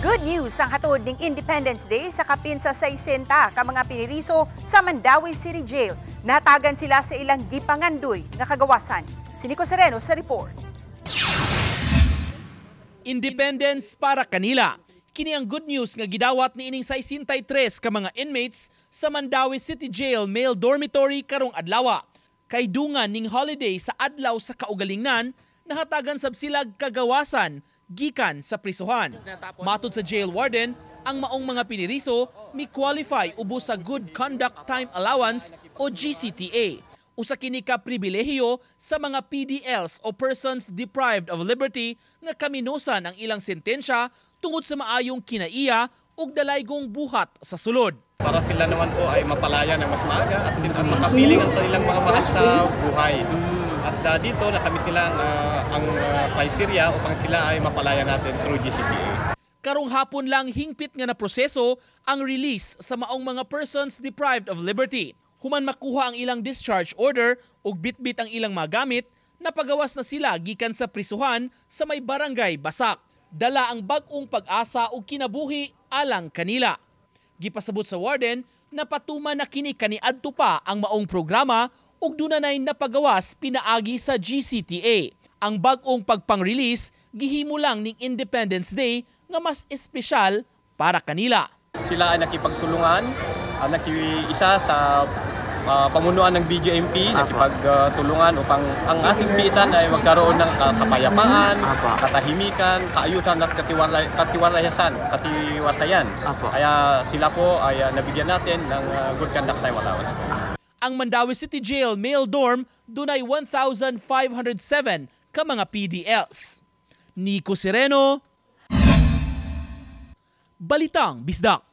Good news ang hatod ng Independence Day sa kapin sa 60 ka mga piniriso sa Mandawi City Jail. Natagan sila sa ilang gipangandoy nga kagawasan. Si Nico Sereno sa report. Independence para kanila. Kini ang good news nga gidawat ni ining 63 ka mga inmates sa Mandawi City Jail male dormitory karong adlaw. Kay dungan ning holiday sa adlaw sa kaugalingnan, nahatagan sab sila kagawasan gikan sa prisuhan. Matod sa jail warden, ang maong mga piniriso mi qualify ubos sa Good Conduct Time Allowance o GCTA. Usa kini ka pribilehiyo sa mga PDLs o persons deprived of liberty nga kaminosan ang ilang sentensya tungod sa maayong kinaiya ug dalaygong buhat sa sulod. Para sila naman po ay mapalaya ng mas maaga at makapiling ang kanilang mga mahal sa buhay. At dito nakamit nila ang criteria upang sila ay mapalaya natin through GCTA. Karong hapon lang hingpit nga na proseso ang release sa maong mga persons deprived of liberty. Human makuha ang ilang discharge order ug bitbit ang ilang magamit, napagawas na sila gikan sa prisuhan sa may barangay Basak. Dala ang bag-ong pag-asa ug kinabuhi alang kanila. Gipasabot sa warden, napatuman na kini kaniadto pa ang maong programa ug dunay napagawas pinaagi sa GCTA. Ang bag-ong pagpang-release gihimo lang ning Independence Day nga mas espesyal para kanila. Sila ay nakipagtulungan, nakiisa sa pamunuan ng BJMP, nakipagtulungan upang ang ating bitan ay magkaroon ng kapayapaan, katahimikan, kaayusan at katiwasayan. Kaya sila po ay nabigyan natin ng Good Conduct Time Allowance. Ang Mandawi City Jail male dorm dunay 1,507 ka mga PDLs. Nico Sereno, Balitang Bisdak.